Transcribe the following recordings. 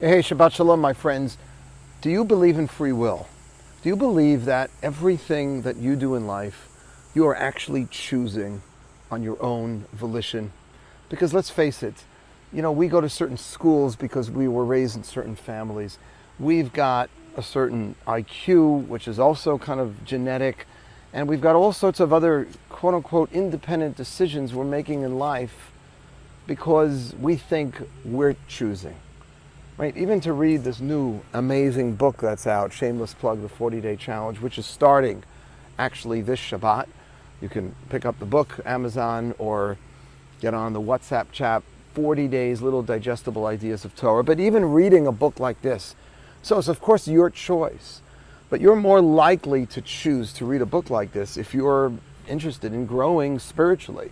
Hey, Shabbat Shalom, my friends. Do you believe in free will? Do you believe that everything that you do in life, you are actually choosing on your own volition? Because let's face it, we go to certain schools because we were raised in certain families. We've got a certain IQ, which is also kind of genetic, and we've got all sorts of other quote-unquote independent decisions we're making in life because we think we're choosing. Right, even to read this new amazing book that's out, shameless plug, the 40-day challenge, which is starting actually this Shabbat. You can pick up the book, Amazon, or get on the WhatsApp chat, 40 days, little digestible ideas of Torah. But even reading a book like this, so it's of course your choice, but you're more likely to choose to read a book like this if you're interested in growing spiritually.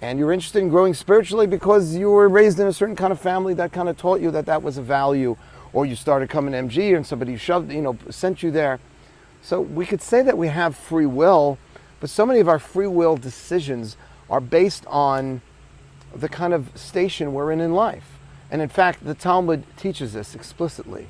And you're interested in growing spiritually because you were raised in a certain kind of family that kind of taught you that that was a value, or you started coming to MG and somebody sent you there. So we could say that we have free will, but so many of our free will decisions are based on the kind of station we're in life. And in fact, the Talmud teaches this explicitly.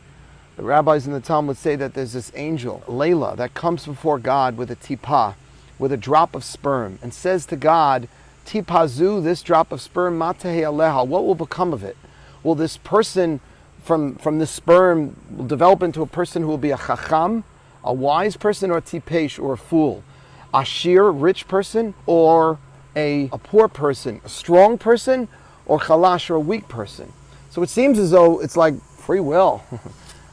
The rabbis in the Talmud say that there's this angel, Layla, that comes before God with a tipah, with a drop of sperm, and says to God, Tipazu, this drop of sperm, matehe aleha, what will become of it? Will this person from this sperm will develop into a person who will be a chacham, a wise person, or tipesh, or a fool? Ashir, rich person, or a poor person? A strong person, or chalash, or a weak person? So it seems as though it's like free will.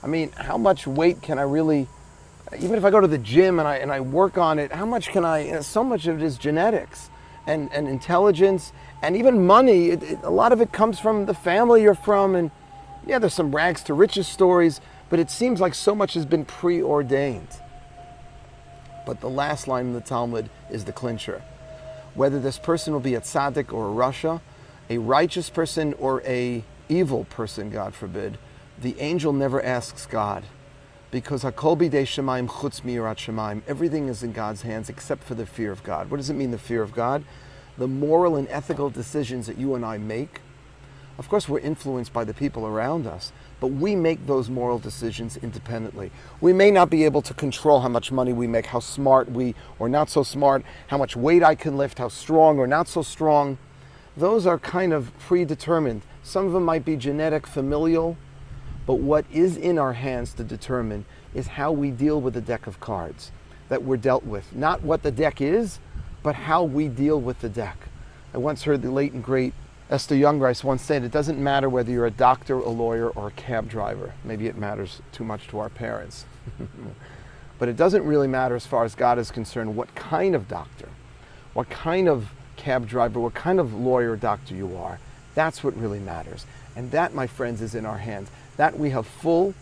I mean, how much weight can I really, even if I go to the gym and I work on it, how much can I, so much of it is genetics. And intelligence, and even money. A lot of it comes from the family you're from, and yeah, there's some rags to riches stories, but it seems like so much has been preordained. But the last line in the Talmud is the clincher. Whether this person will be a tzaddik or a rasha, a righteous person or a evil person, God forbid, the angel never asks God, because hakol bidei shemaim chutz miyirat shemaim, everything is in God's hands except for the fear of God. What does it mean, the fear of God? The moral and ethical decisions that you and I make. Of course, we're influenced by the people around us, but we make those moral decisions independently. We may not be able to control how much money we make, how smart we or not so smart, how much weight I can lift, how strong or not so strong. Those are kind of predetermined. Some of them might be genetic, familial, but what is in our hands to determine is how we deal with the deck of cards that we're dealt with. Not what the deck is, but how we deal with the deck. I once heard the late and great Esther Youngrice once said, it doesn't matter whether you're a doctor, a lawyer, or a cab driver. Maybe it matters too much to our parents. But it doesn't really matter as far as God is concerned what kind of doctor, what kind of cab driver, what kind of lawyer or doctor you are. That's what really matters. And that, my friends, is in our hands. That we have full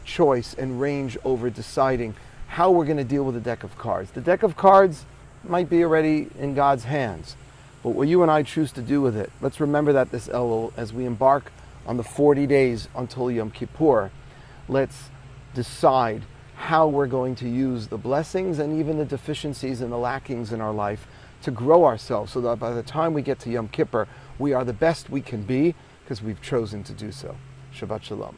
choice and range over deciding how we're going to deal with the deck of cards. The deck of cards might be already in God's hands, but what you and I choose to do with it, let's remember that this Elul, as we embark on the 40 days until Yom Kippur, let's decide how we're going to use the blessings and even the deficiencies and the lackings in our life to grow ourselves so that by the time we get to Yom Kippur, we are the best we can be because we've chosen to do so. Shabbat Shalom.